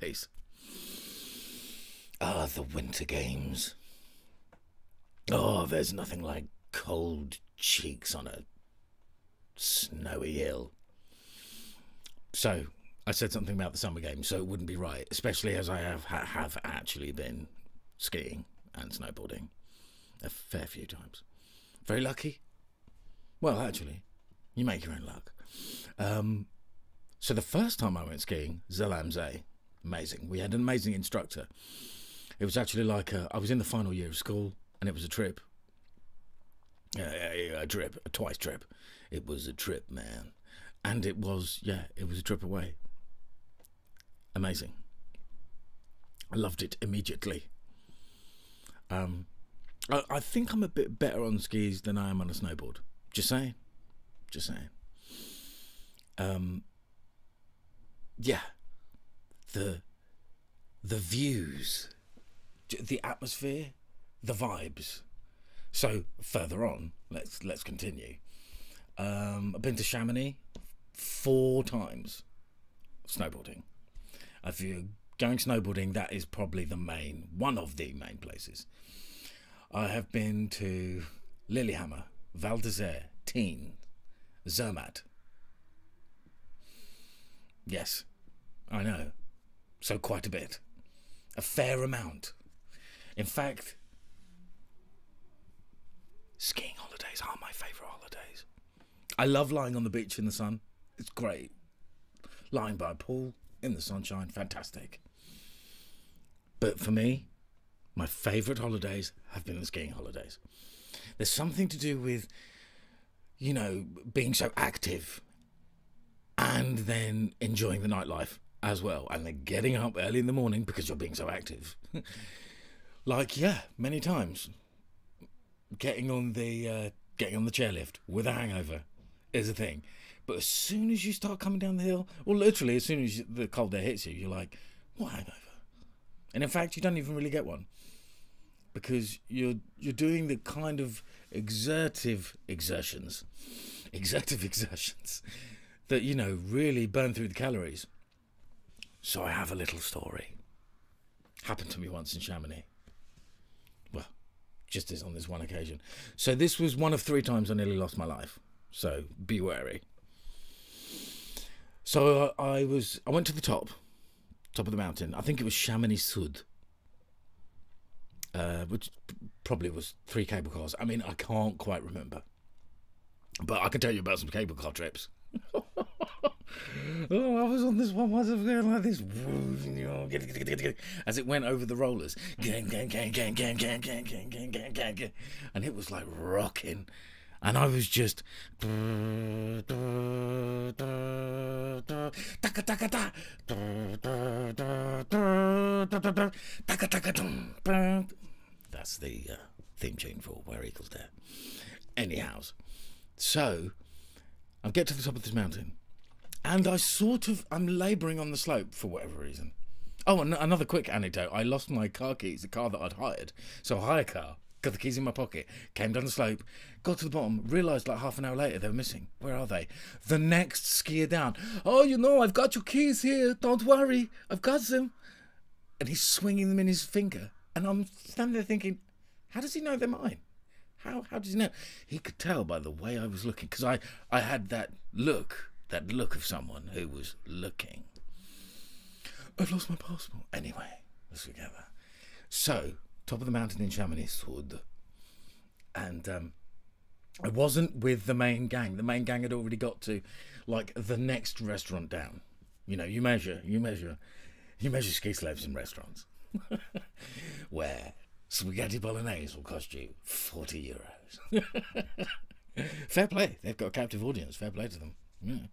Piste. Ah, the winter games. Oh, there's nothing like cold cheeks on a snowy hill. So, I said something about the summer games, so it wouldn't be right, especially as I have actually been skiing and snowboarding a fair few times. Very lucky. Well, actually, you make your own luck. So the first time I went skiing, Lillehammer, amazing. We had an amazing instructor. It was actually like I was in the final year of school, and it was a trip. A twice trip. It was a trip, man. And it was a trip away. Amazing. I loved it immediately. I think I'm a bit better on skis than I am on a snowboard. Just saying. Yeah. The views, the atmosphere, the vibes. So further on, let's continue. I've been to Chamonix 4 times snowboarding. If you're going snowboarding, that is probably one of the main places. I have been to Lillehammer, Val d'Isère, Teen, Zermatt. Yes, I know. So quite a bit. A fair amount. In fact, skiing holidays are my favourite holidays. I love lying on the beach in the sun. It's great. Lying by a pool in the sunshine, fantastic. But for me, my favourite holidays have been the skiing holidays. There's something to do with, you know, being so active and then enjoying the nightlife as well, and then getting up early in the morning because you're being so active. Like, yeah, many times getting on the chairlift with a hangover is a thing. But as soon as you start coming down the hill, or literally as soon as the cold air hits you, you're like, what hangover? And in fact, you don't even really get one, because you're doing the kind of exertive exertions that, you know, really burn through the calories. So I have a little story. Happened to me once in Chamonix. Well, just as on this one occasion. So this was one of 3 times I nearly lost my life. So be wary. So I went to the top of the mountain. I think it was Chamonix Sud, which probably was 3 cable cars. I mean, I can't quite remember, but I can tell you about some cable car trips. Oh, I was on this one once, going like this, as it went over the rollers, and it was like rocking, and I was just that's the theme tune for Where Eagles Dare. Anyhow, so I get to the top of this mountain, and I'm labouring on the slope for whatever reason. Oh, and another quick anecdote. I lost my car keys, the car that I'd hired. So I hired a car, got the keys in my pocket, came down the slope, got to the bottom, realised like half an hour later they were missing. Where are they? The next skier down. Oh, you know, I've got your keys here. Don't worry. I've got them. And he's swinging them in his finger. And I'm standing there thinking, how does he know they're mine? How does he know? He could tell by the way I was looking, because I had that look of someone who was looking. I've lost my passport. Anyway, let's forget that. So, top of the mountain in Chamonix Sud, and I wasn't with the main gang. The main gang had already got to, like, the next restaurant down. You know, you measure ski slopes in restaurants. Where spaghetti bolognese will cost you 40 euros. Fair play. They've got a captive audience. Fair play to them. Yeah.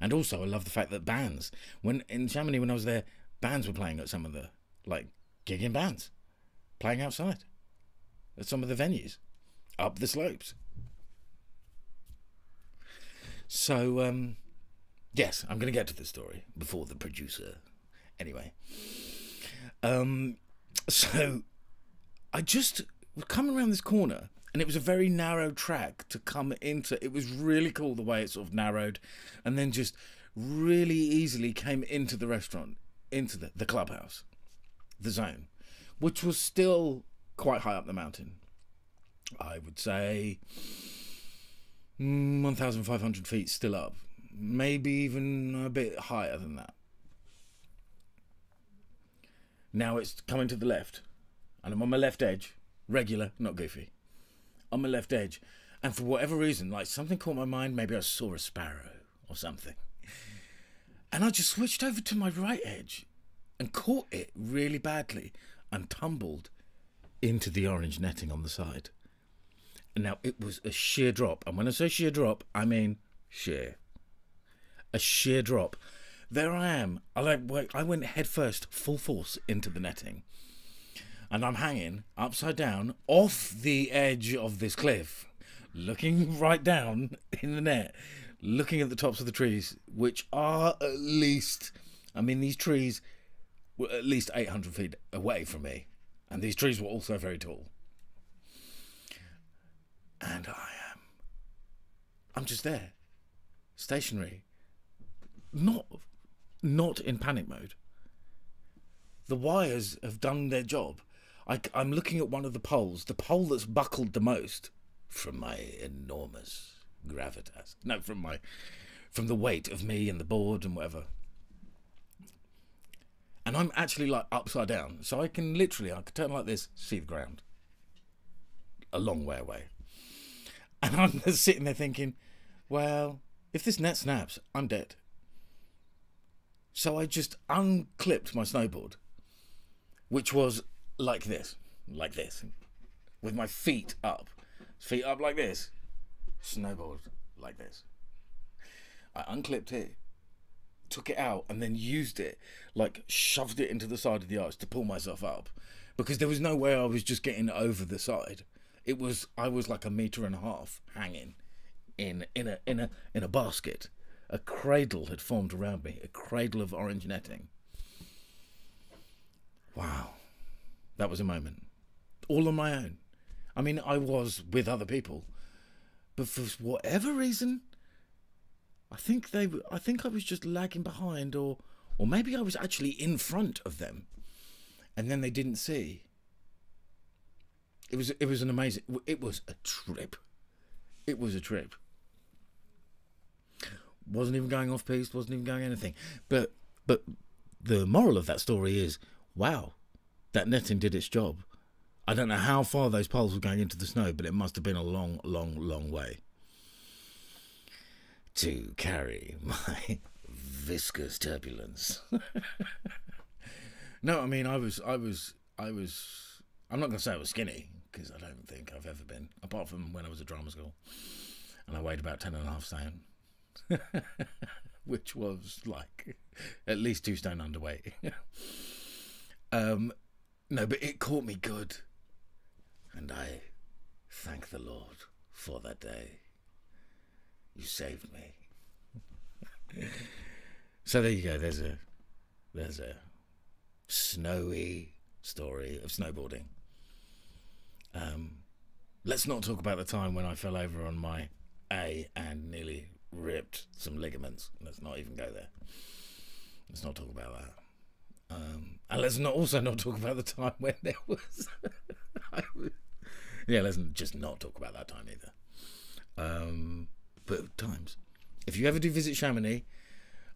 And also, I love the fact that bands, in Chamonix when I was there, bands were playing at some of the, like, gigging bands, playing outside at some of the venues, up the slopes. So, yes, I'm going to get to the story before the producer. Anyway, so I just was coming around this corner, and it was a very narrow track to come into. It was really cool the way it sort of narrowed and then just really easily came into the restaurant. into the clubhouse, the zone, which was still quite high up the mountain. I would say 1,500 feet still up, maybe even a bit higher than that. Now it's coming to the left, and I'm on my left edge, regular, not goofy, on my left edge, and for whatever reason, like something caught my mind, maybe I saw a sparrow or something, and I just switched over to my right edge and caught it really badly and tumbled into the orange netting on the side. And now it was a sheer drop, and when I say sheer drop, I mean sheer. A sheer drop. There I am. I went head first, full force, into the netting. And I'm hanging upside down off the edge of this cliff, looking right down in the net, looking at the tops of the trees, which are at least, I mean, these trees were at least 800 feet away from me. And these trees were also very tall. And I'm just there, stationary, not in panic mode. The wires have done their job. I'm looking at one of the poles, the pole that's buckled the most from my enormous gravitas. No, from the weight of me and the board and whatever. And I'm actually like upside down, so I can turn like this, see the ground. A long way away. And I'm just sitting there thinking, well, if this net snaps, I'm dead. So I just unclipped my snowboard, which was like this, with my feet up like this, snowboard like this. I unclipped it, took it out, and then used it, like shoved it into the side of the ice to pull myself up, because there was no way I was just getting over the side. I was like 1.5 meters hanging in a basket. A cradle had formed around me, a cradle of orange netting. Wow, that was a moment, all on my own. I mean, I was with other people, but for whatever reason, I think I was just lagging behind, or maybe I was actually in front of them, and then they didn't see. It was an amazing. It was a trip. It was a trip. Wasn't even going off piste. Wasn't even going anything. But the moral of that story is, wow, that netting did its job. I don't know how far those poles were going into the snow, but it must have been a long, long, long way to carry my viscous turbulence. No, I mean, I was. I'm not going to say I was skinny, because I don't think I've ever been, apart from when I was at drama school, and I weighed about 10.5 stone, which was like at least 2 stone underweight. No, but it caught me good, and I thank the Lord for that day. You saved me. So there you go. There's a snowy story of snowboarding. Let's not talk about the time when I fell over on my A and nearly ripped some ligaments. Let's not even go there. Let's not talk about that. And let's also not talk about the time when there was... Yeah, let's just not talk about that time either. But times. If you ever do visit Chamonix,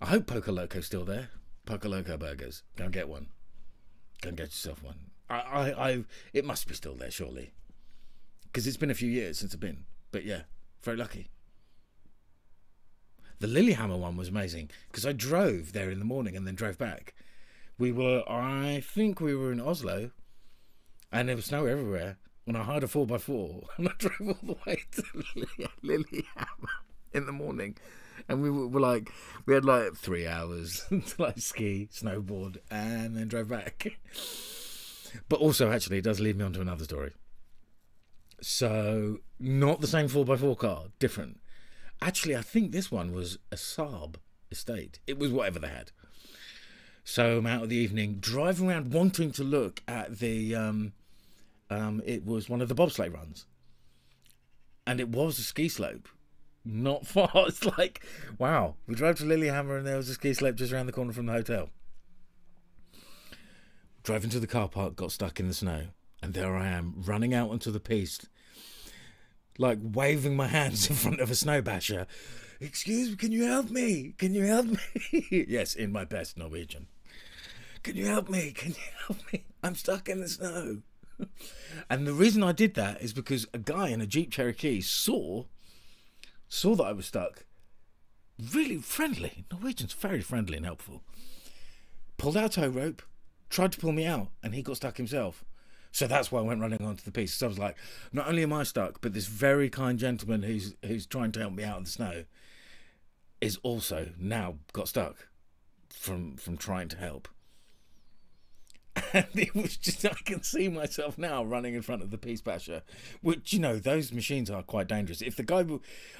I hope Poker Loco's still there. Poker Loco burgers. Go and get one. Go and get yourself one. It must be still there, surely, because it's been a few years since I've been. But yeah, very lucky. The Lillehammer one was amazing, because I drove there in the morning and then drove back. I think we were in Oslo, and there was snow everywhere, and I hired a 4x4, and I drove all the way to Lillehammer in the morning, and we had like 3 hours to like ski, snowboard, and then drove back. But also, actually, it does lead me on to another story. So, not the same 4x4 car, different. Actually, I think this one was a Saab estate. It was whatever they had. So I'm out of the evening, driving around, wanting to look at the... it was one of the bobsleigh runs. And it was a ski slope. Not far. It's like, wow. We drove to Lillehammer and there was a ski slope just around the corner from the hotel. Drove into the car park, got stuck in the snow, and there I am, running out onto the piste, like waving my hands in front of a snow basher. Excuse me, can you help me? Can you help me? Yes, in my best Norwegian. Can you help me? Can you help me? I'm stuck in the snow. And the reason I did that is because a guy in a Jeep Cherokee saw that I was stuck. Really friendly. Norwegians very friendly and helpful. Pulled out a tow rope, tried to pull me out, and he got stuck himself. So that's why I went running onto the piste. So I was like, not only am I stuck, but this very kind gentleman who's trying to help me out in the snow is also now got stuck from trying to help. And it was just, I can see myself now running in front of the piste basher, which, you know, those machines are quite dangerous. If the guy,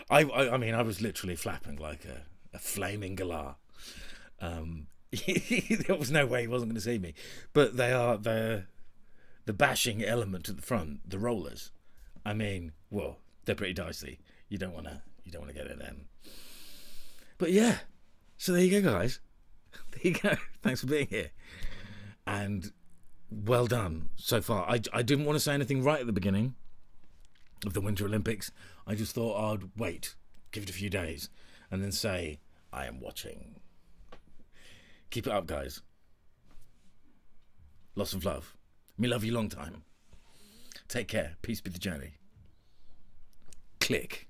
I mean, I was literally flapping like a flaming galah. There was no way he wasn't going to see me. But the bashing element at the front, the rollers, I mean, well, they're pretty dicey. You don't want to get it in. But yeah, so there you go, guys. There you go. Thanks for being here. And well done so far. I didn't want to say anything right at the beginning of the Winter Olympics. I just thought I'd wait, give it a few days, and then say, I am watching. Keep it up, guys. Lots of love. Me love you long time. Take care. Peace be the journey. Click.